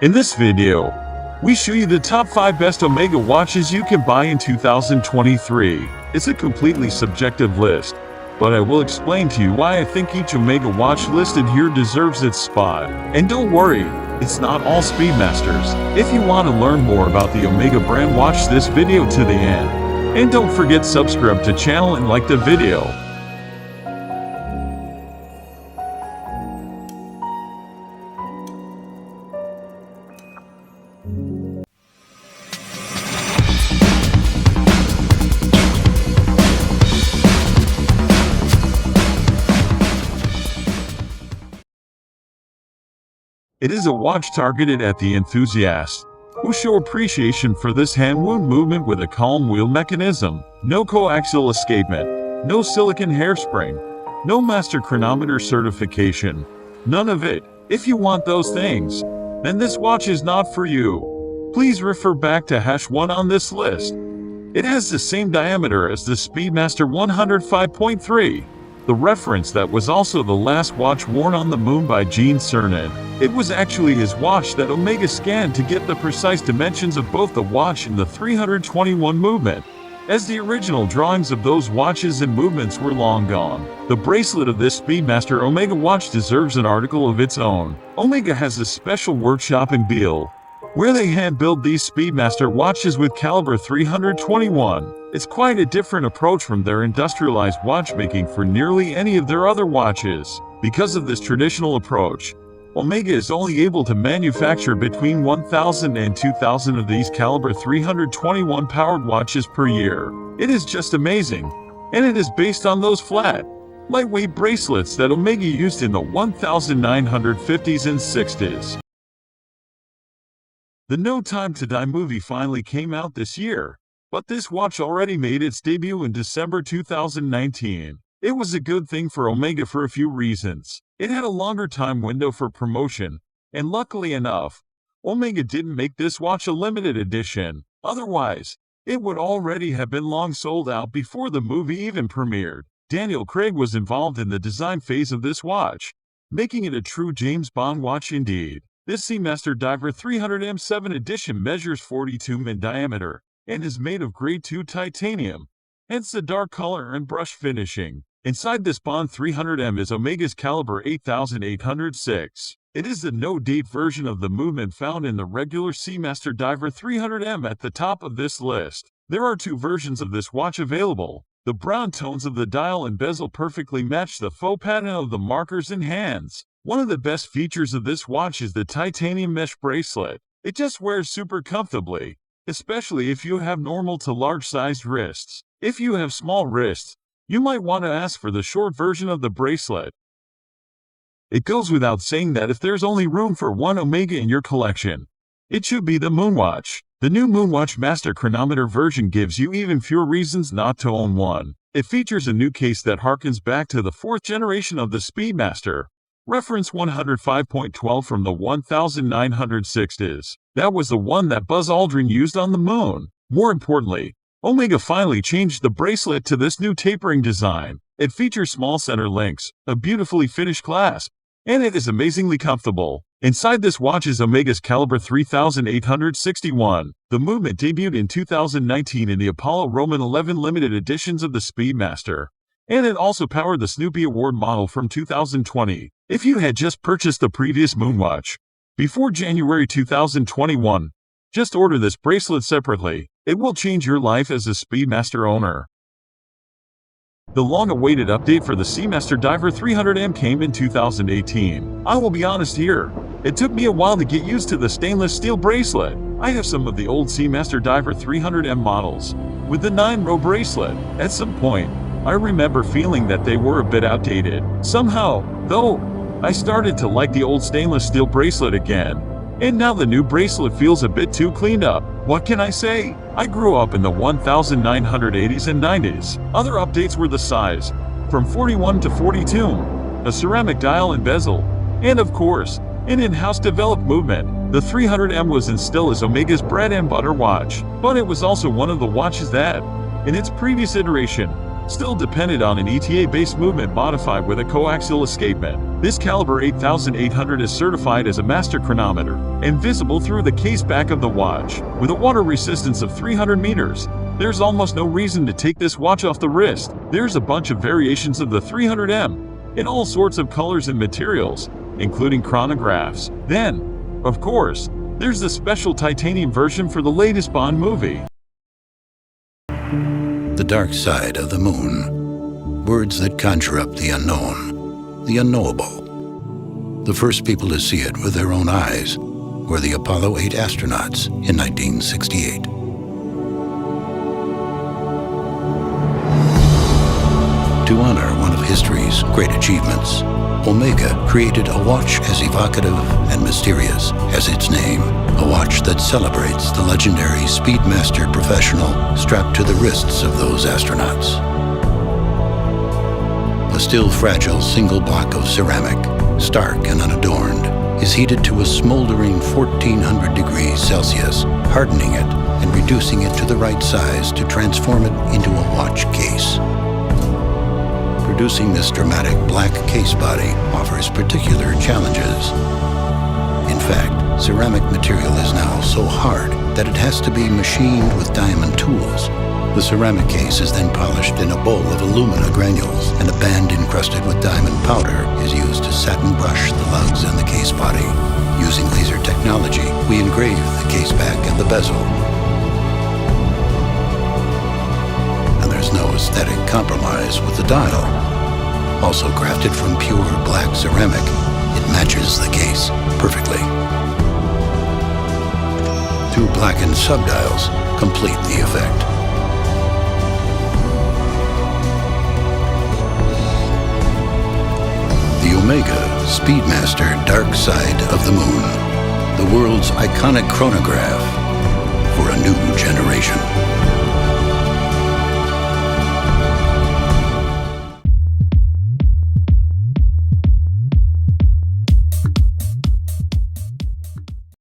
In this video, we show you the top 5 best Omega watches you can buy in 2023. It's a completely subjective list, but I will explain to you why I think each Omega watch listed here deserves its spot. And don't worry, it's not all Speedmasters. If you want to learn more about the Omega brand, watch this video to the end. And don't forget to subscribe to the channel and like the video. It is a watch targeted at the enthusiasts who show appreciation for this hand-wound movement with a calm wheel mechanism, no co-axial escapement, no silicon hairspring, no master chronometer certification, none of it. If you want those things, then this watch is not for you. Please refer back to #1 on this list. It has the same diameter as the Speedmaster 105.3. The reference that was also the last watch worn on the moon by Gene Cernan. It was actually his watch that Omega scanned to get the precise dimensions of both the watch and the 321 movement, as the original drawings of those watches and movements were long gone. The bracelet of this Speedmaster Omega watch deserves an article of its own. Omega has a special workshop in Biel, where they hand-build these Speedmaster watches with caliber 321. It's quite a different approach from their industrialized watchmaking for nearly any of their other watches. Because of this traditional approach, Omega is only able to manufacture between 1,000 and 2,000 of these caliber 321 powered watches per year. It is just amazing, and it is based on those flat, lightweight bracelets that Omega used in the 1950s and 60s. The No Time to Die movie finally came out this year, but this watch already made its debut in December 2019. It was a good thing for Omega for a few reasons. It had a longer time window for promotion, and luckily enough, Omega didn't make this watch a limited edition. Otherwise, it would already have been long sold out before the movie even premiered. Daniel Craig was involved in the design phase of this watch, making it a true James Bond watch indeed. This Seamaster Diver 300M7 edition measures 42 mm in diameter and is made of grade 2 titanium, hence the dark color and brush finishing. Inside this Bond 300M is Omega's caliber 8806. It is the no-date version of the movement found in the regular Seamaster Diver 300M at the top of this list. There are 2 versions of this watch available. The brown tones of the dial and bezel perfectly match the faux patina of the markers and hands. One of the best features of this watch is the titanium mesh bracelet. It just wears super comfortably, especially if you have normal to large-sized wrists. If you have small wrists, you might want to ask for the short version of the bracelet. It goes without saying that if there's only room for one Omega in your collection, it should be the Moonwatch. The new Moonwatch Master Chronometer version gives you even fewer reasons not to own one. It features a new case that harkens back to the 4th generation of the Speedmaster, reference 105.12 from the 1960s. That was the one that Buzz Aldrin used on the moon. More importantly, Omega finally changed the bracelet to this new tapering design. It features small center links, a beautifully finished clasp, and it is amazingly comfortable. Inside this watch is Omega's caliber 3861. The movement debuted in 2019 in the Apollo Roman 11 limited editions of the Speedmaster, and it also powered the Snoopy Award model from 2020. If you had just purchased the previous Moonwatch before January 2021, just order this bracelet separately. It will change your life as a Speedmaster owner. The long-awaited update for the Seamaster Diver 300M came in 2018. I will be honest here, it took me a while to get used to the stainless steel bracelet. I have some of the old Seamaster Diver 300M models with the 9-row bracelet. At some point, I remember feeling that they were a bit outdated. Somehow, though, I started to like the old stainless steel bracelet again. And now the new bracelet feels a bit too cleaned up. What can I say? I grew up in the 1980s and 90s. Other updates were the size, from 41 to 42, a ceramic dial and bezel, and of course, an in-house developed movement. The 300M was and still is Omega's bread and butter watch, but it was also one of the watches that, in its previous iteration, still depended on an ETA-based movement modified with a coaxial escapement. This caliber 8800 is certified as a master chronometer and visible through the case back of the watch. With a water resistance of 300 meters, there's almost no reason to take this watch off the wrist. There's a bunch of variations of the 300M in all sorts of colors and materials, including chronographs. Then, of course, there's the special titanium version for the latest Bond movie. The dark side of the moon. Words that conjure up the unknown, the unknowable. The first people to see it with their own eyes were the Apollo 8 astronauts in 1968. To honor one of history's great achievements, Omega created a watch as evocative and mysterious as its name, a watch that celebrates the legendary Speedmaster professional strapped to the wrists of those astronauts. A still fragile single block of ceramic, stark and unadorned, is heated to a smoldering 1400 degrees Celsius, hardening it and reducing it to the right size to transform it into a watch case. Producing this dramatic black case body offers particular challenges. In fact, ceramic material is now so hard that it has to be machined with diamond tools. The ceramic case is then polished in a bowl of alumina granules, and a band encrusted with diamond powder is used to satin brush the lugs and the case body. Using laser technology, we engrave the case back and the bezel. And there's no aesthetic compromise with the dial. Also crafted from pure black ceramic, it matches the case perfectly. Two blackened subdials complete the effect. The Omega Speedmaster Dark Side of the Moon, the world's iconic chronograph for a new generation.